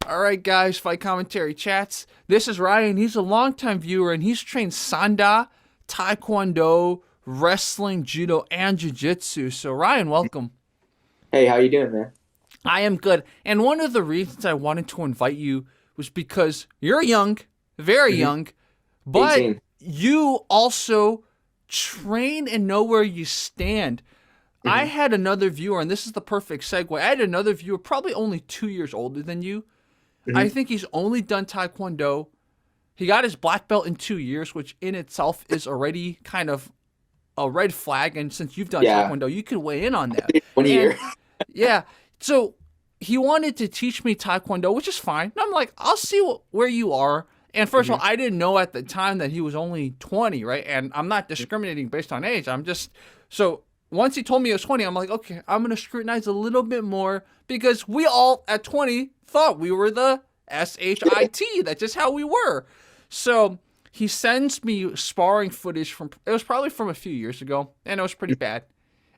All right, guys, Fight Commentary Chats. This is Ryan. He's a longtime viewer, and he's trained Sanda, Taekwondo, wrestling, judo, and Jiu Jitsu. So, Ryan, welcome. Hey, how you doing, man? I am good. And one of the reasons I wanted to invite you was because you're young, very hmm young, but 18. you also train and know where you stand. I hmm had another viewer, and this is the perfect segue. I had another viewer, probably only 2 years older than you. I hmm think he's only done Taekwondo. He got his black belt in 2 years, which in itself is already kind of a red flag. And since you've done Yeah, Taekwondo, you can weigh in on that. 1 year. And yeah, so he wanted to teach me Taekwondo, which is fine. And I'm like, I'll see where you are. And first of hmm all, I didn't know at the time that he was only 20, right? And I'm not discriminating based on age. I'm just so once he told me he was 20, I'm like, okay, I'm gonna scrutinize a little bit more because we all at 20 thought we were the SHIT. That's just how we were. So he sends me sparring footage from it was probably from a few years ago, and it was pretty bad.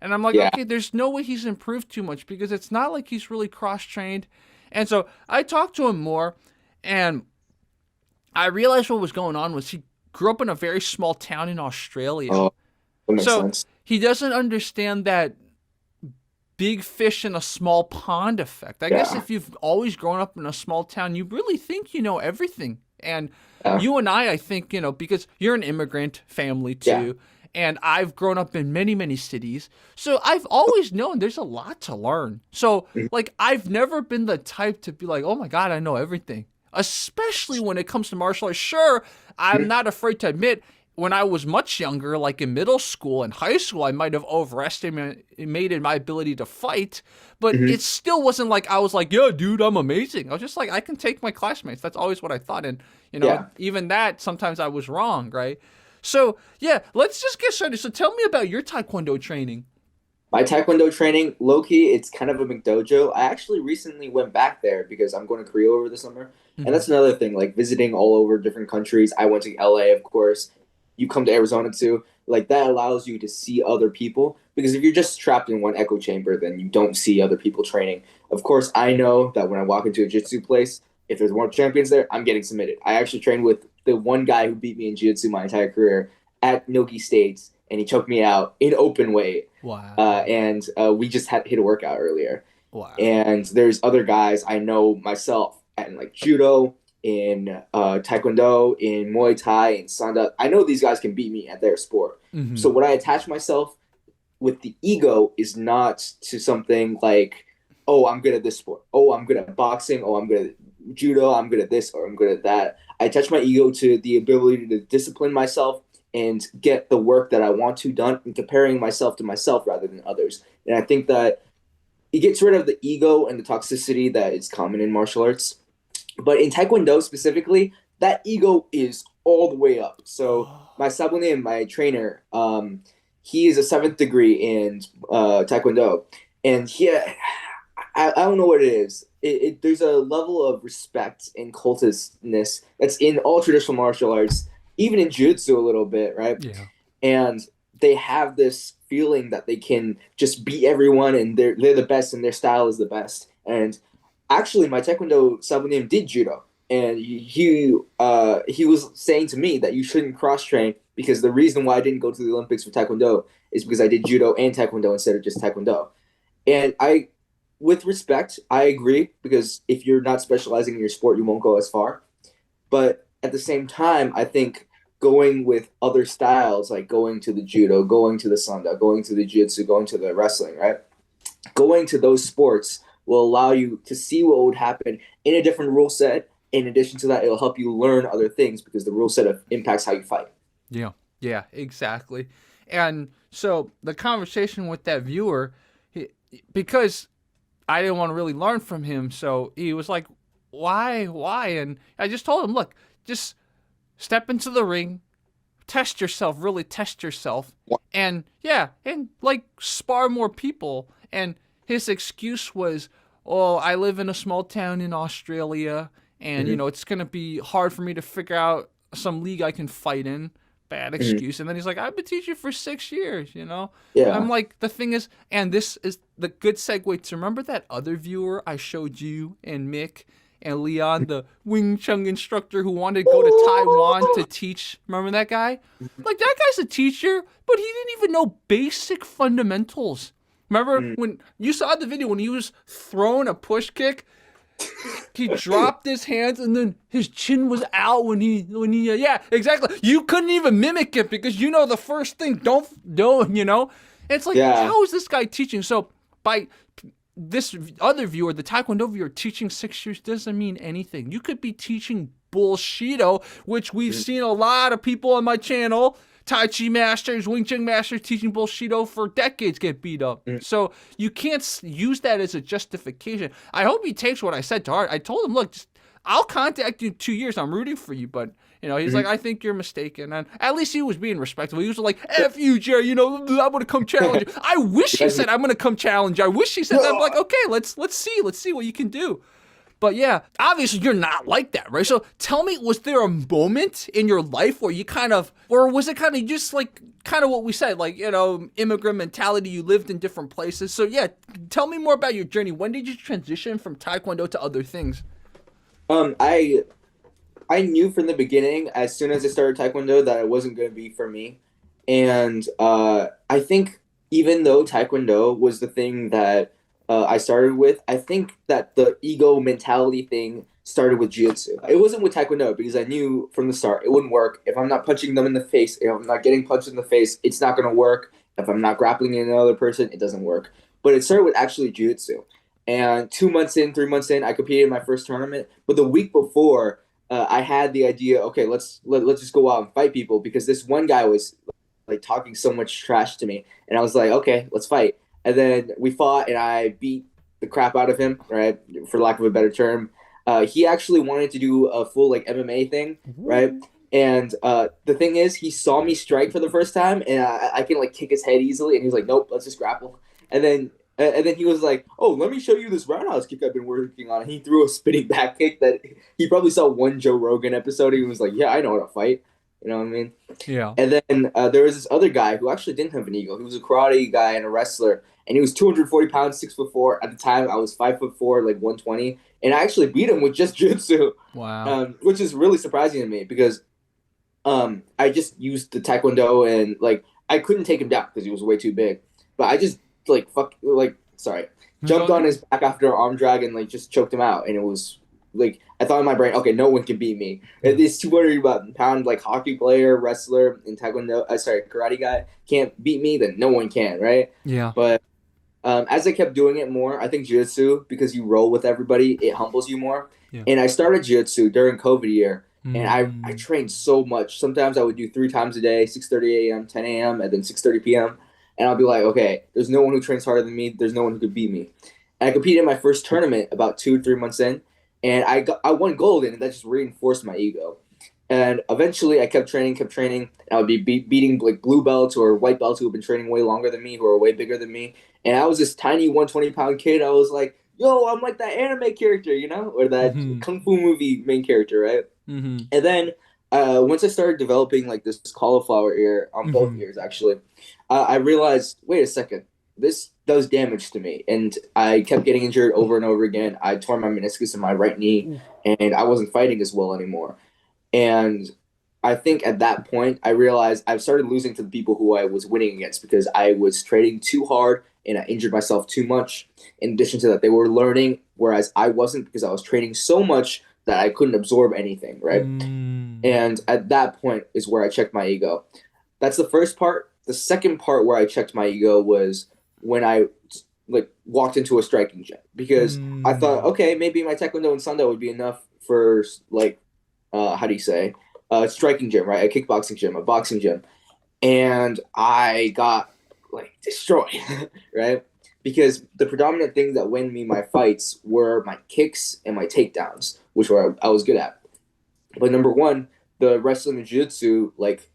And I'm like, Yeah. okay, there's no way he's improved too much because it's not like he's really cross trained. And so I talked to him more, and I realized what was going on was he grew up in a very small town in Australia. Oh, that makes So sense. he doesn't understand that big fish in a small pond effect. I guess Yeah. if you've always grown up in a small town, you really think you know everything. And Yeah. you and I think, because you're an immigrant family Yeah. too. And I've grown up in many, many cities. So I've always known there's a lot to learn. So, Mhm. like, I've never been the type to be like, oh my God, I know everything. Especially when it comes to martial arts. Sure, I'm not afraid to admit when I was much younger, like in middle school and high school, I might have overestimated my ability to fight, but hmm it still wasn't like I was like, yeah, dude, I'm amazing. I was just like, I can take my classmates. That's always what I thought. And, Yeah. even that, sometimes I was wrong, right? So, yeah, let's just get started. So tell me about your Taekwondo training. My Taekwondo training, low key, it's kind of a McDojo. I actually recently went back there because I'm going to Korea over the summer. And Hmm. that's another thing, like visiting all over different countries. I went to LA, of course. You come to Arizona too. Like that allows you to see other people because if you're just trapped in one echo chamber, then you don't see other people training. Of course, I know that when I walk into a jiu-jitsu place, if there's world champions there, I'm getting submitted. I actually trained with the one guy who beat me in jiu-jitsu my entire career at Noki States, and he choked me out in open weight. Wow. And we just had hit a workout earlier. Wow. And there's other guys I know myself in like judo, in taekwondo, in Muay Thai, in Sanda. I know these guys can beat me at their sport. Hmm. So what I attach myself with the ego is not to something like, oh, I'm good at this sport. Oh, I'm good at boxing. Oh, I'm good at judo. I'm good at this or I'm good at that. I attach my ego to the ability to discipline myself and get the work that I want to done and comparing myself to myself rather than others. And I think that it gets rid of the ego and the toxicity that is common in martial arts. But in Taekwondo specifically, that ego is all the way up. So Oh. my sabune, my trainer, he is a seventh degree in Taekwondo, and I don't know what it is. There's a level of respect and cultistness that's in all traditional martial arts, even in jiu-jitsu a little bit, right? Yeah. And they have this feeling that they can just beat everyone and they're the best and their style is the best. And actually, my Taekwondo Sabunim did judo, and he was saying to me that you shouldn't cross train because the reason why I didn't go to the Olympics for Taekwondo is because I did judo and Taekwondo instead of just Taekwondo. And with respect, I agree because if you're not specializing in your sport, you won't go as far. But at the same time, I think going with other styles, like going to the judo, going to the sanda, going to the jiu-jitsu, going to the wrestling, right? Going to those sports will allow you to see what would happen in a different rule set. In addition to that, it'll help you learn other things because the rule set impacts how you fight. Yeah. Yeah, exactly. And so the conversation with that viewer, because I didn't want to really learn from him, so he was like, why? And I just told him, look, just step into the ring, test yourself, really test yourself, and yeah, and like spar more people. And his excuse was, oh, I live in a small town in Australia, and Mm-hmm. it's gonna be hard for me to figure out some league I can fight in. Bad Mm-hmm. excuse. And then he's like, I've been teaching for 6 years. I'm Yeah. like, the thing is, and this is the good segue to remember that other viewer I showed you and Mick and Leon, the Wing Chun instructor who wanted to go to Taiwan to teach. Remember that guy? Like, that guy's a teacher, but he didn't even know basic fundamentals. Remember when you saw the video when he was throwing a push kick? He dropped his hands and then his chin was out when he yeah, exactly. You couldn't even mimic it because you know the first thing don't it's like, Yeah. how is this guy teaching? So by this other viewer, the Taekwondo viewer, teaching 6 years doesn't mean anything. You could be teaching bullshido, which we've seen a lot of people on my channel, Tai Chi masters, Wing Chun masters teaching bullshido for decades get beat up. So you can't use that as a justification. I hope he takes what I said to heart. I told him, look, I'll contact you in 2 years. I'm rooting for you, but he's like, I think you're mistaken. And at least he was being respectful. He was like, F you, Jerry, I'm gonna come challenge you. I wish he said I'm gonna come challenge you. I wish he said that. I'm like, okay, let's see what you can do. But yeah, obviously you're not like that, right? So tell me, was there a moment in your life where you or was it kind of just like kind of what we said, like, immigrant mentality, you lived in different places. So yeah, tell me more about your journey. When did you transition from Taekwondo to other things? I knew from the beginning, as soon as I started Taekwondo, that it wasn't going to be for me. And I think even though Taekwondo was the thing that I started with, I think that the ego mentality thing started with Jiu Jitsu. It wasn't with Taekwondo because I knew from the start it wouldn't work. If I'm not punching them in the face, if I'm not getting punched in the face, it's not going to work. If I'm not grappling another person, it doesn't work. But it started with actually Jiu Jitsu. And 2 months in, 3 months in, I competed in my first tournament. But the week before, I had the idea, okay, let's just go out and fight people, because this one guy was like talking so much trash to me, and I was like, okay, let's fight. And then we fought, and I beat the crap out of him, right, for lack of a better term. He actually wanted to do a full like MMA thing, right? And the thing is, he saw me strike for the first time, and I can like kick his head easily, and he was like, nope, let's just grapple. And then he was like, oh, let me show you this roundhouse kick I've been working on. And he threw a spinning back kick that he probably saw one Joe Rogan episode. He was like, yeah, I know how to fight. You know what I mean? Yeah. And then there was this other guy who actually didn't have an ego. He was a karate guy and a wrestler. And he was 240 pounds, 6'4". At the time, I was 5'4", like 120. And I actually beat him with just jiu-jitsu. Wow. Which is really surprising to me because I just used the Taekwondo, and like I couldn't take him down because he was way too big. But I just jumped on his back after an arm drag and like just choked him out. And it was like, I thought in my brain, okay, no one can beat me. If this 200-pound like hockey player, wrestler, and karate guy can't beat me, then no one can, right? Yeah. But as I kept doing it more, I think jiu-jitsu, because you roll with everybody, it humbles you more. Yeah. And I started jiu-jitsu during COVID year, and I trained so much. Sometimes I would do 3 times a day, 6:30 a.m., 10 a.m., and then 6:30 p.m. And I'll be like, okay, there's no one who trains harder than me. There's no one who could beat me. And I competed in my first tournament about 2-3 months in, and I won gold, and that just reinforced my ego. And eventually I kept training, and I would be beating like blue belts or white belts who have been training way longer than me, who are way bigger than me. And I was this tiny 120-pound kid. I was like, yo, I'm like that anime character, or that Kung Fu movie main character, right? Mm-hmm. And then once I started developing like this cauliflower ear on both ears, actually, I realized, wait a second, this does damage to me. And I kept getting injured over and over again. I tore my meniscus in my right knee, and I wasn't fighting as well anymore. And I think at that point, I realized I've started losing to the people who I was winning against because I was training too hard and I injured myself too much. In addition to that, they were learning, whereas I wasn't, because I was training so much that I couldn't absorb anything, right? And at that point is where I checked my ego. That's the first part. The second part where I checked my ego was when I like walked into a striking gym, because I thought, okay, maybe my Taekwondo and Sanda would be enough for like, striking gym, right? A kickboxing gym, a boxing gym. And I got like destroyed, right? Because the predominant thing that won me my fights were my kicks and my takedowns, which I was good at. But number one, the wrestling and jiu-jitsu, like,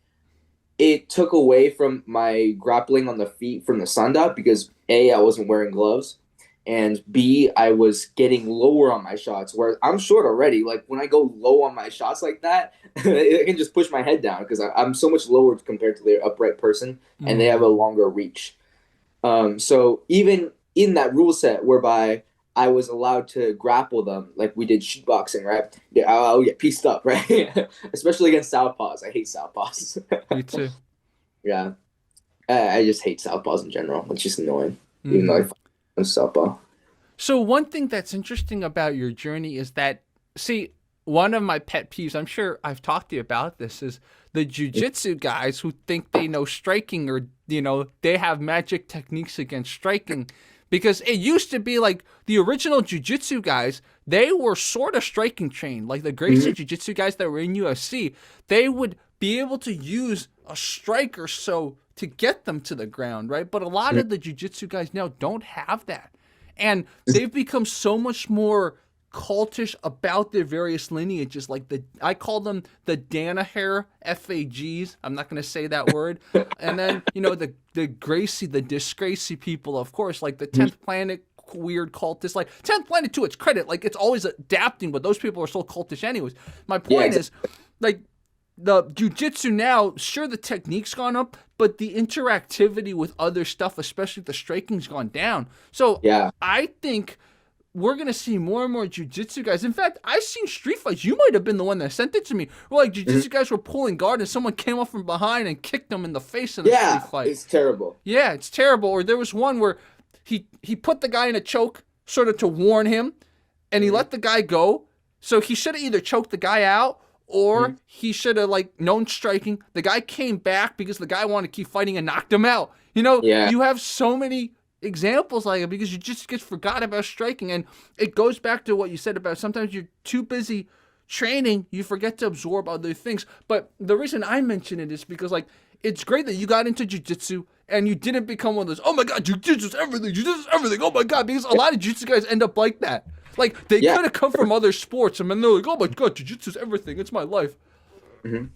it took away from my grappling on the feet from the Sanda because A, I wasn't wearing gloves, and B, I was getting lower on my shots, where I'm short already. Like, when I go low on my shots like that, I can just push my head down because I'm so much lower compared to the upright person, and they have a longer reach. So even in that rule set whereby I was allowed to grapple them like we did shootboxing, right? Yeah, I'll get pieced up, right? Especially against southpaws. I hate southpaws. Me too. Yeah, I just hate southpaws in general. It's just annoying, even though I Hmm. find southpaw. So one thing that's interesting about your journey is that, see, one of my pet peeves, I'm sure I've talked to you about this, is the jujitsu guys who think they know striking, or, they have magic techniques against striking. Because it used to be like the original jujitsu guys, they were sort of striking trained. Like the Gracie Mhm. jujitsu guys that were in UFC, they would be able to use a strike or so to get them to the ground, right? But a lot of the jujitsu guys now don't have that. And they've become so much more cultish about their various lineages. Like I call them the Danaher FAGs. I'm not going to say that word. And then, the Gracie, the Disgracie people, of course, like the 10th Planet weird cultists. Like 10th Planet, to its credit, like it's always adapting, but those people are so cultish anyways. My Yeah, point is, exactly. like, the jujitsu now, sure, the technique's gone up, but the interactivity with other stuff, especially the striking's gone down. So Yeah. I think we're gonna see more and more jujitsu guys. In fact, I've seen street fights. You might have been the one that sent it to me. Where like Mhm. jujitsu guys were pulling guard and someone came up from behind and kicked them in the face in a street Yeah, fight. it's terrible. Yeah, it's terrible. Or there was one where he put the guy in a choke, sort of to warn him, and he Hmm. let the guy go. So he should have either choked the guy out or Hmm. he should have like known striking. The guy came back because the guy wanted to keep fighting and knocked him out. Yeah. You have so many examples like it because you just get forgot about striking, and it goes back to what you said about sometimes you're too busy training, you forget to absorb other things. But the reason I mention it is because like it's great that you got into jiu-jitsu and you didn't become one of those, oh my god, jiu-jitsu's everything, jiu-jitsu's everything, oh my god, because a lot of jiu-jitsu guys end up like that. Like they Yeah. could have come from other sports and then they're like, oh my god, jiu-jitsu's everything, it's my life. Hmm.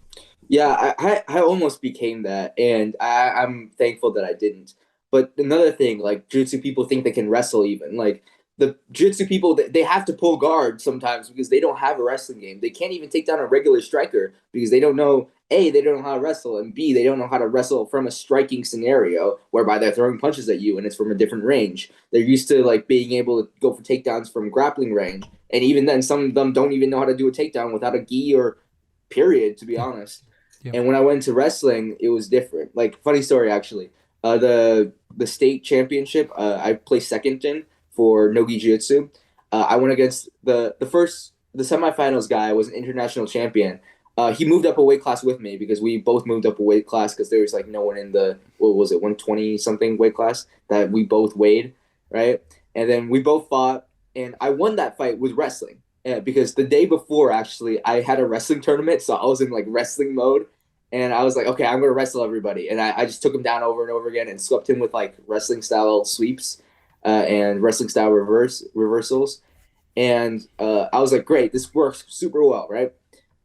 Yeah, I almost became that, and I'm thankful that I didn't. But another thing, like jiu-jitsu people think they can wrestle even. Like the jiu-jitsu people, they have to pull guard sometimes because they don't have a wrestling game. They can't even take down a regular striker because they don't know, A, they don't know how to wrestle, and B, they don't know how to wrestle from a striking scenario whereby they're throwing punches at you and it's from a different range. They're used to like being able to go for takedowns from grappling range. And even then, some of them don't even know how to do a takedown without a gi or period, to be Yeah. honest. Yeah. And when I went to wrestling, it was different. Like funny story actually. The state championship I placed second in for Nogi Jiu-Jitsu. I went against the semifinals guy was an international champion. He moved up a weight class with me because we both moved up a weight class because there was like no one in the what was it 120 something weight class that we both weighed, right? And then we both fought, and I won that fight with wrestling. Yeah, because the day before, actually, I had a wrestling tournament, so I was in like wrestling mode, and I was like, okay, I'm gonna wrestle everybody, and I just took him down over and over again and swept him with like wrestling style sweeps, and wrestling style reversals, and I was like, great, this works super well, right?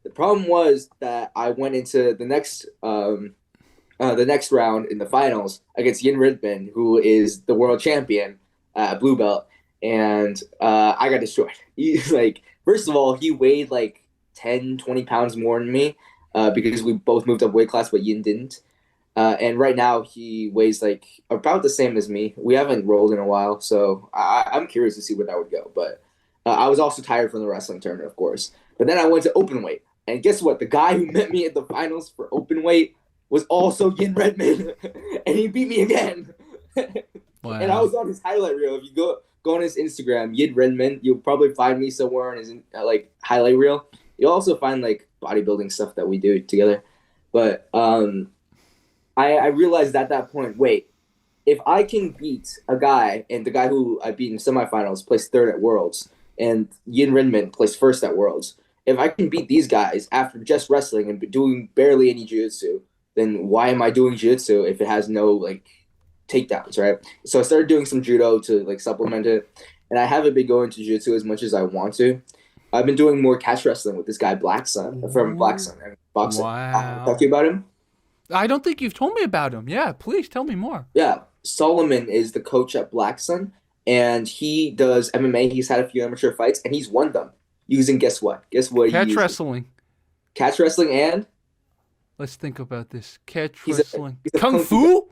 The problem was that I went into the next round in the finals against Yin Ridman, who is the world champion, blue belt, and I got destroyed. Like, first of all, he weighed like 10, 20 pounds more than me because we both moved up weight class, but Yin didn't. And right now he weighs like about the same as me. We haven't rolled in a while, so I'm curious to see where that would go. But I was also tired from the wrestling tournament, of course. But then I went to open weight, and guess what? The guy who met me at the finals for open weight was also Yin Redman, and he beat me again. And I Wow. was on his highlight reel. If you go on his Instagram, Yin Redman, you'll probably find me somewhere on his like highlight reel. You'll also find like bodybuilding stuff that we do together. But I realized at that point, wait, if I can beat a guy, and the guy who I beat in semifinals placed third at Worlds, and Yin Rinman placed first at Worlds, if I can beat these guys after just wrestling and doing barely any jiu-jitsu, then why am I doing jiu-jitsu if it has no like takedowns, right? So I started doing some judo to like supplement it, and I haven't been going to jiu-jitsu as much as I want to. I've been doing more catch wrestling with this guy Black Sun from Black Ooh. Sun and boxing. Talk to Wow. you about him? I don't think you've told me about him. Yeah, please tell me more. Yeah, Solomon is the coach at Black Sun, and he does MMA. He's had a few amateur fights, and he's won them using guess what? Guess what he Catch uses? wrestling. Catch wrestling, and Let's think about this. Catch he's a wrestling. he's a Kung kung fu guy. Fu?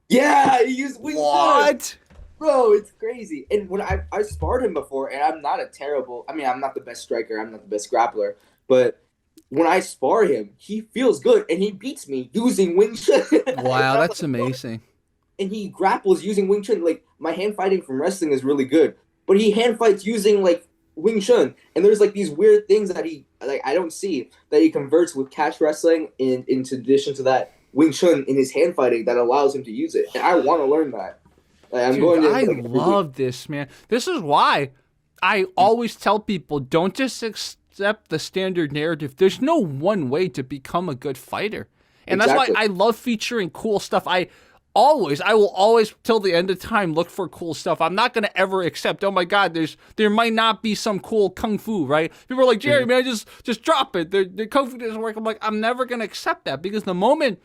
Yeah, he used Wing Chun. What? Bro, it's crazy. And when I sparred him before, and I'm not a terrible. I mean, I'm not the best striker. I'm not the best grappler. But when I spar him, he feels good, and he beats me using Wing Chun. And Wow, I'm that's like, amazing. and he grapples using Wing Chun. Like my hand fighting from wrestling is really good, but he hand fights using like Wing Chun. And there's like these weird things that he like I don't see that he converts with catch wrestling, and in addition to that, Wing Chun in his hand fighting that allows him to use it. And I want to learn that. Like, I'm Dude, going to I like every week. love this, man. This is why I always tell people don't just accept the standard narrative. There's no one way to become a good fighter. And that's why Exactly. I love featuring cool stuff. I will always till the end of time look for cool stuff. I'm not gonna ever accept, oh my god, there might not be some cool kung fu, right? People are like, Jerry, Mhm. man, just drop it. The kung fu doesn't work. I'm like, I'm never gonna accept that because the moment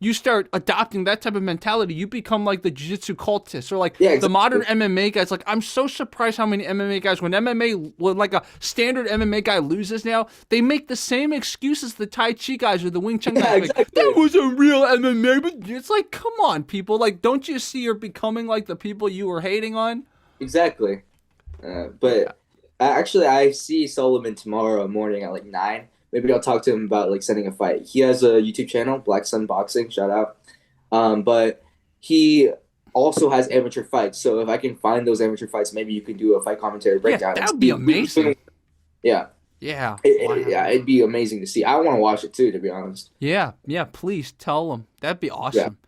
you start adopting that type of mentality, you become like the jiu-jitsu cultists or like Yeah, the modern exactly. MMA guys. Like, I'm so surprised how many MMA guys, when like a standard MMA guy loses now, they make the same excuses the Tai Chi guys or the Wing Chun Yeah, guys make. That exactly. wasn't real MMA, but it's like, come on, people. Like, don't you see you're becoming like the people you were hating on? Exactly. Yeah. But actually, I see Solomon tomorrow morning at like 9. Maybe I'll talk to him about like setting a fight. He has a YouTube channel, Black Sun Boxing. Shout out. But he also has amateur fights. So if I can find those amateur fights, maybe you could do a fight commentary Yeah, breakdown and that would be see who's amazing. been. Yeah, Yeah. yeah, Wow. it'd be amazing to see. I want to watch it too, to be honest. Yeah. Yeah. Please tell them. That'd be Yeah. awesome.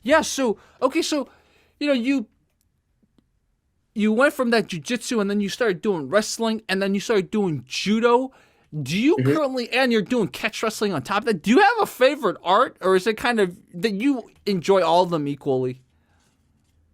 Yeah. So, okay. So, you went from that jujitsu and then you started doing wrestling and then you started doing judo. Do you Mhm. currently, and you're doing catch wrestling on top of that, do you have a favorite art or is it kind of that you enjoy all of them equally?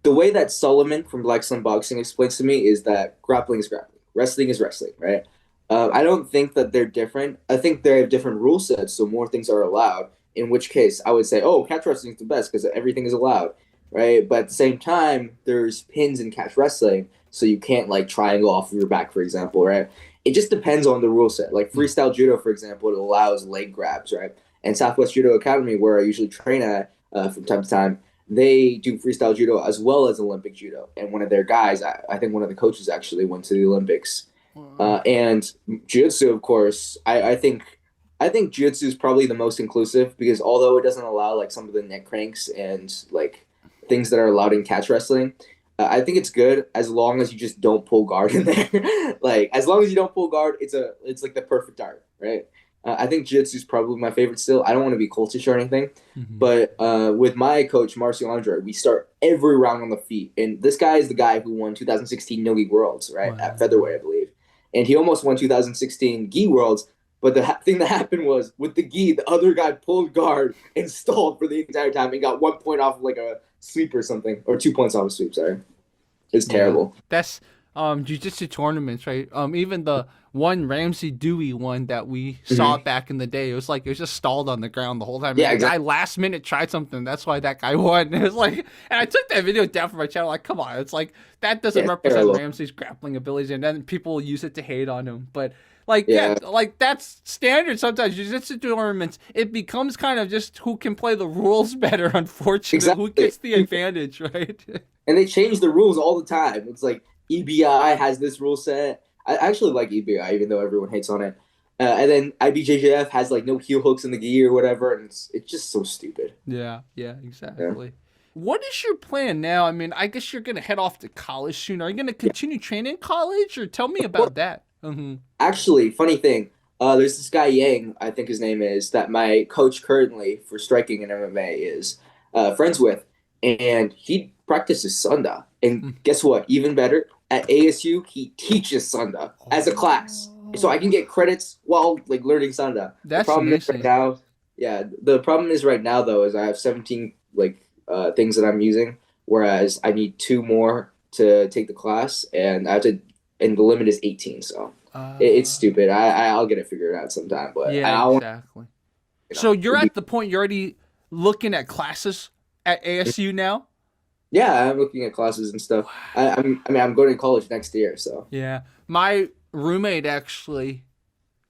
The way that Solomon from Black Sun Boxing explains to me is that grappling is grappling, wrestling is wrestling, right? I don't think that they're different. I think they have different rule sets, so more things are allowed. In which case, I would say, oh, catch wrestling is the best because everything is allowed, right? But at the same time, there's pins in catch wrestling, so you can't like triangle off of your back, for example, right? It just depends on the rule set. Like Hmm. freestyle judo, for example, it allows leg grabs, right? And Southwest Judo Academy, where I usually train at from time to time, they do freestyle judo as well as Olympic judo. And one of their guys, I think one of the coaches actually went to the Olympics. And jiu-jitsu, of course, I think jiu-jitsu is probably the most inclusive because although it doesn't allow like some of the neck cranks and like things that are allowed in catch wrestling, I think it's good as long as you just don't pull guard in there. Like as long as you don't pull guard, it's like the perfect art, right? I think jiu-jitsu is probably my favorite still. I don't want to be cultish or anything, Hmm. but with my coach Marcio Andre, we start every round on the feet. And this guy is the guy who won 2016 Nogi Worlds, right, at Wow. featherweight, I believe. And he almost won 2016 Gi Worlds. But the thing that happened was with the gi, the other guy pulled guard and stalled for the entire time and got 1 point off of like a sweep or something, or 2 points off a sweep. Sorry, it's Yeah. terrible. That's jiu-jitsu tournaments, right? Even the one Ramsey Dewey one that we saw Mm-hmm. back in the day, it was just stalled on the ground the whole time. And Yeah, the guy exactly. last minute tried something. That's why that guy won. It was like, and I took that video down from my channel. Like, come on, it's like that Yeah, doesn't it's represent terrible. Ramsey's grappling abilities, and then people use it to hate on him. But like, yeah, Yeah, like that's standard. Sometimes jiu-jitsu tournaments, it becomes kind of just who can play the rules better. Unfortunately, who exactly. gets the advantage, right? And they change the rules all the time. It's like EBI has this rule set. I actually like EBI, even though everyone hates on it. And then IBJJF has like no heel hooks in the gi or whatever, and it's just so stupid. Yeah, yeah, Yeah. exactly. What is your plan now? I mean, I guess you're gonna head off to college soon. Are you gonna Yeah. continue training in college, or tell me Well, about that? Mm-hmm. actually, funny thing. There's this guy Yang, I think his name is, that my coach currently for striking in MMA is friends with, and he practices Sanda. And guess what? Even better, at ASU, he teaches Sanda as a class, so I can Oh, get credits while like learning Sanda. The that's problem is right amazing. now, yeah. The problem is right now though is I have 17 like things that I'm using, whereas I need two more to take the class, and I have to, and the limit is 18. So it's Uh, stupid. I'll get it figured out sometime, but yeah, I want exactly. you So know you're it'd be at the point you're already looking at classes at ASU now. yeah. I'm looking at classes and stuff. I'm going to college next year, so Yeah, my roommate actually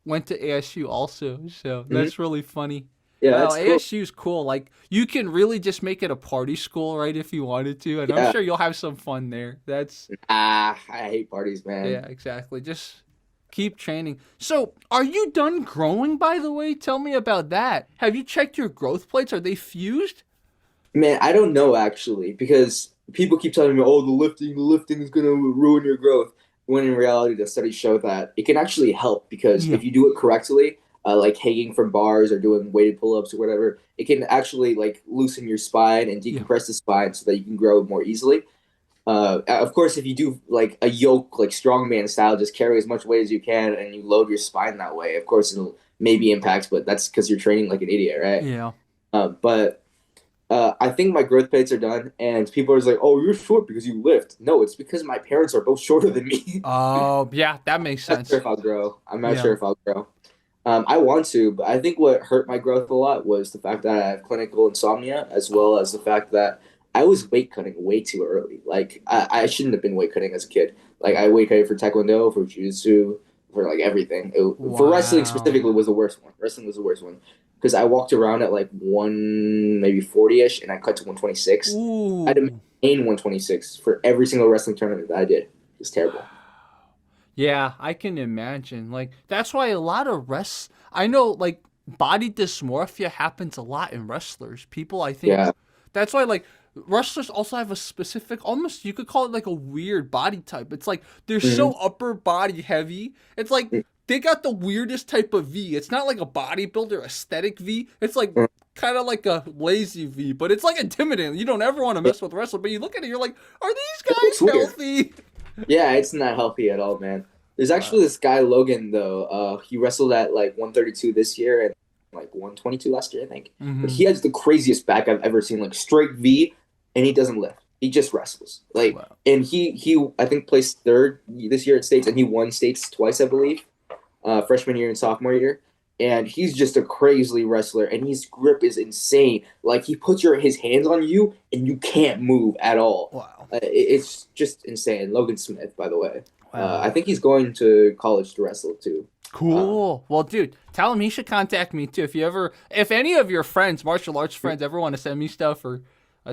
went to ASU also, so mhm. that's really funny. Yeah, Well, that's cool. ASU's cool. Like you can really just make it a party school, right? If you wanted to, and I'm Yeah. sure you'll have some fun there. That's I hate parties, man. yeah, exactly. Just keep training. So, are you done growing? By the way, tell me about that. Have you checked your growth plates? Are they fused? Man, I don't know actually because people keep telling me, "Oh, the lifting is gonna ruin your growth." When in reality, the studies show that it can actually help because Yeah, if you do it correctly, like hanging from bars or doing weighted pull-ups or whatever, it can actually like loosen your spine and yeah, decompress the spine so that you can grow more easily. Of course, if you do like a yoke, like strongman style, just carry as much weight as you can and you load your spine that way. Of course, it'll maybe impact, but that's because you're training like an idiot, right? yeah. But I think my growth plates are done, and people are just like, "Oh, you're short because you lift." No, it's because my parents are both shorter than me. Oh, yeah, that makes I'm not sure sense. if I'll grow. I'm not sure Yeah. if I'll grow. I want to, but I think what hurt my growth a lot was the fact that I have clinical insomnia, as well as the fact that I was weight cutting way too early. Like I shouldn't have been weight cutting as a kid. Like I weight cutted for Taekwondo, for Jiu Jitsu, for like everything. For wrestling Wow. specifically was the worst one. Wrestling was the worst one because I walked around at like one maybe 40ish, and I cut to 126. I had to Ooh. maintain 126 for every single wrestling tournament that I did. It was terrible. Yeah, I can imagine. Like that's why a lot of I know like body dysmorphia happens a lot in wrestlers. People I think Yeah. that's why like wrestlers also have a specific almost you could call it like a weird body type. It's like they're Hmm. so upper body heavy. It's like they got the weirdest type of V. It's not like a bodybuilder aesthetic V. It's like kind of like a lazy V, but it's like intimidating. You don't ever want to It mess with a wrestler, but you look at it, you're like, are these looks guys weird. healthy? Yeah, it's not healthy at all, man. There's Wow. actually this guy Logan though. He wrestled at like 132 this year and like 122 last year, I think. But Mm-hmm. he has the craziest back I've ever seen, like straight V, and he doesn't lift. He just wrestles. Like, Wow. and he I think placed third this year at states, and he won states twice, I believe, freshman year and sophomore year. And he's just a crazy wrestler, and his grip is insane. Like he puts his hands on you, and you can't move at all. Wow. It's just insane. Logan Smith, by the way. I Wow. think he's going to college to wrestle too. Uh, Cool. Well, dude, tell him he should contact me too. If any of your friends, martial arts friends, ever want to send me stuff or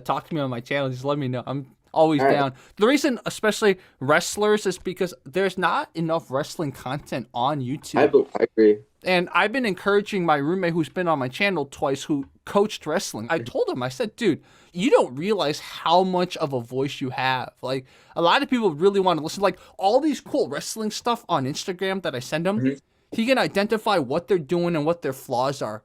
talk to me on my channel, just let me know. I'm always all right, down. The reason, especially wrestlers, is because there's not enough wrestling content on YouTube. I agree. And I've been encouraging my roommate who's been on my channel twice who coached wrestling. I told him, I said, dude, you don't realize how much of a voice you have. Like, a lot of people really want to listen. Like, all these cool wrestling stuff on Instagram that I send him, Hmm. he can identify what they're doing and what their flaws are.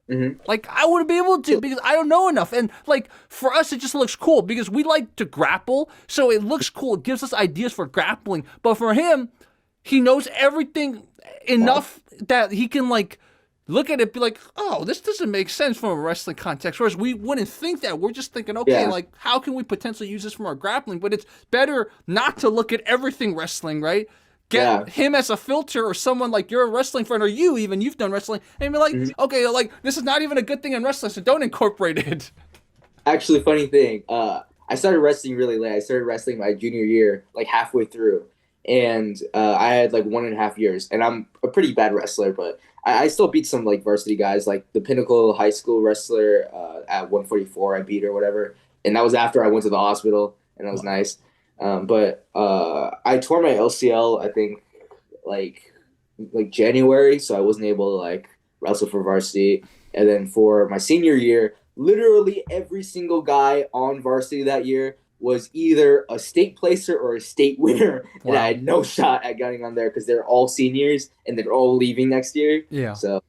Hmm. Like, I wouldn't be able to because I don't know enough. And, like, for us, it just looks cool because we like to grapple. So it looks cool. It gives us ideas for grappling. But for him, he knows everything Wow. enough that he can like look at it be like, oh, this doesn't make sense from a wrestling context. Whereas we wouldn't think that. We're just thinking, okay, Yeah, like how can we potentially use this from our grappling? But it's better not to look at everything wrestling, right? Get yeah. him as a filter or someone like you're a wrestling friend or you've done wrestling and be like, Hmm. okay, like this is not even a good thing in wrestling, so don't incorporate it. Actually, funny thing. I started wrestling really late. I started wrestling my junior year, like halfway through, and I had like 1.5 years. And I'm a pretty bad wrestler, but I still beat some like varsity guys, like the Pinnacle High School wrestler at 144. I beat or whatever, and that was after I went to the hospital, and that was Wow. nice. But I tore my LCL, I think, like January, so I wasn't able to like wrestle for varsity. And then for my senior year, literally every single guy on varsity that year was either a state placer or a state winner, and I Wow. had no shot at getting on there because they're all seniors and they're all leaving next year. Yeah. So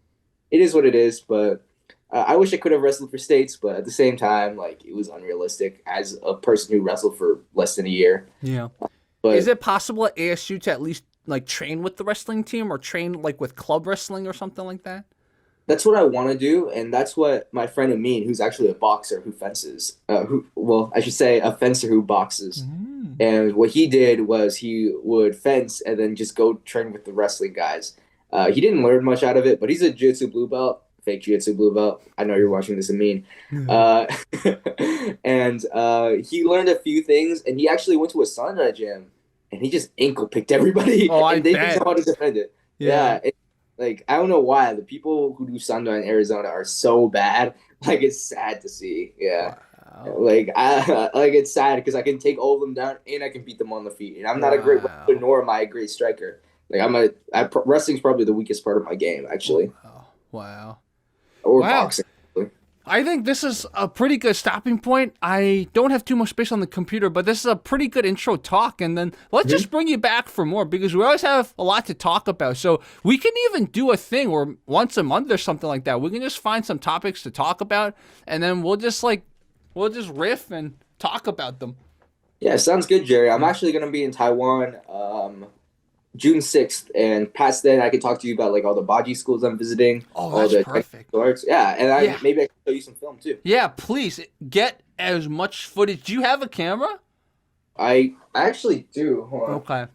it is what it is. But I wish I could have wrestled for states, but at the same time, like it was unrealistic as a person who wrestled for less than a year. Yeah. Is But it possible at ASU to at least like train with the wrestling team or train like with club wrestling or something like that? that's what I want to do, and that's what my friend Amin, who's actually a boxer who fences, who well, I should say a fencer who boxes. Mm. And what he did was he would fence and then just go train with the wrestling guys. He didn't learn much out of it, but he's a jiu-jitsu blue belt, fake jiu-jitsu blue belt. I know you're watching this, Amin. Uh, and he learned a few things, and he actually went to a Sanda gym, and he just ankle picked everybody, Oh, I and they didn't know bet. how to defend it. Yeah. Yeah, Like I don't know why the people who do Sanda in Arizona are so bad. Like it's sad to see. Yeah. Wow. Like I like it's sad because I can take all of them down and I can beat them on the feet. And I'm not a great wrestler, Wow. nor am I a great striker. Like wrestling's probably the weakest part of my game, actually, Wow. Wow. or Wow. boxing. I think this is a pretty good stopping point. I don't have too much space on the computer, but this is a pretty good intro talk. And then let's just bring you back for more because we always have a lot to talk about. So we can even do a thing where once a month or something like that, we can just find some topics to talk about, and then we'll just riff and talk about them. Yeah, sounds good, Jerry. I'm actually gonna be in Taiwan, June 6th, and past then I can talk to you about like all the Baji schools I'm visiting, Oh, all that's the perfect. arts. Yeah, and Yeah. maybe I can show you some film too. Yeah, please get as much footage. Do you have a camera? I actually do. Hold on. Okay.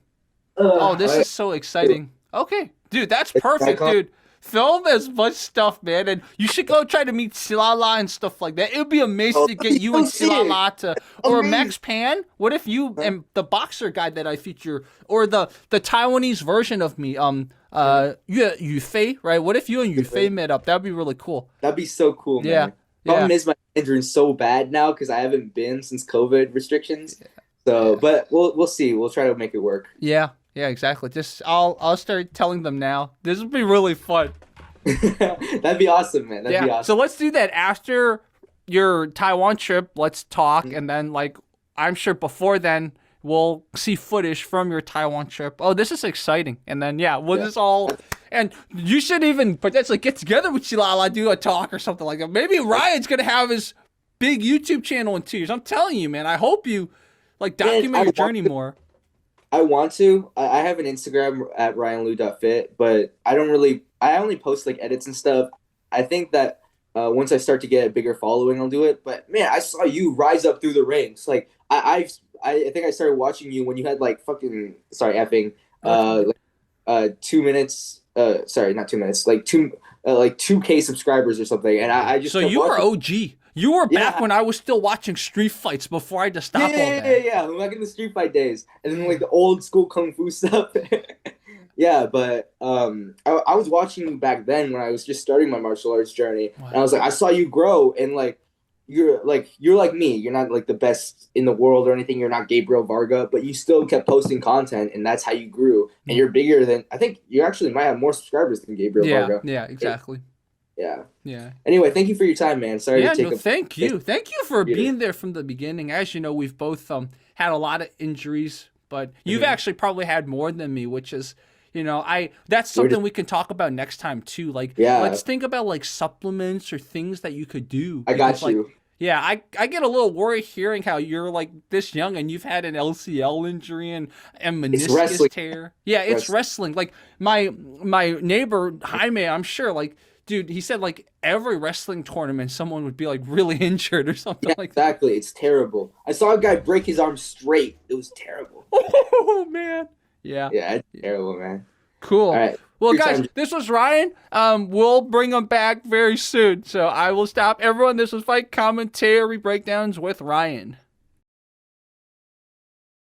Oh, this I is so exciting. Okay, dude, that's perfect, Nikon. dude. Film as much stuff, man, and you should go try to meet Silala and stuff like that. It would be amazing Oh, to get you and so sick. Silala to, or Amazing. Max Pan. What if you and the boxer guy that I feature, or the Taiwanese version of me, Yufei, right? What if you and Yufei met up? That'd be really cool. That'd be so cool, man. Yeah, Problem yeah, is my Mandarin's so bad now because I haven't been since COVID restrictions. So, yeah. but we'll see. We'll try to make it work. Yeah, yeah, exactly. Just I'll start telling them now. This would be really fun. That'd be awesome, man. That'd be Yeah. awesome. So let's do that after your Taiwan trip. Let's talk, and then like I'm sure before then we'll see footage from your Taiwan trip. Oh, this is exciting. And then yeah, we'll just all and you should even potentially get together with Chilala, do a talk or something like that. Maybe Ryan's gonna have his big YouTube channel in 2 years. I'm telling you, man. I hope you like document your journey more. I want to. I have an Instagram at ryanlu.fit, but I don't really. I only post like edits and stuff. I think that once I start to get a bigger following, I'll do it. But man, I saw you rise up through the ranks. Like I think I started watching you when you had like fucking sorry effing 2 minutes. Sorry, not 2 minutes. Like 2K subscribers or something. And I just So kept you were watching. OG. You were back Yeah. when I was still watching Street Fights before I had to stop all that. Yeah. Back in the street fight days, and then like the old school kung fu stuff. Yeah, but I was watching you back then when I was just starting my martial arts journey, and I was like, I saw you grow, and like you're like me. You're not like the best in the world or anything. You're not Gabriel Varga, but you still kept posting content, and that's how you grew. And you're bigger than I think you actually might have more subscribers than Gabriel Yeah, Varga. yeah, exactly. Yeah. Yeah. Anyway, thank you for your time, man. Sorry Yeah, to take no, up. thank you. Thank you for Yeah. being there from the beginning. As you know, we've both had a lot of injuries, but you've actually probably had more than me, which is, that's something we can talk about next time too. Like, Yeah. let's think about like supplements or things that you could do. I got because, like, you. yeah, I get a little worried hearing how you're like this young and you've had an LCL injury and It's meniscus wrestling. tear. Yeah, it's wrestling. Like my neighbor Jaime, I'm sure, like, dude, he said like every wrestling tournament someone would be like really injured or something Yeah, like that. exactly. It's terrible. I saw a guy break his arm straight. It was terrible. Oh man. Yeah. Yeah, it's terrible, man. Cool. All right. Well, Your guys, time. this was Ryan. We'll bring him back very soon. So I will stop everyone. This was Fight Commentary Breakdowns with Ryan.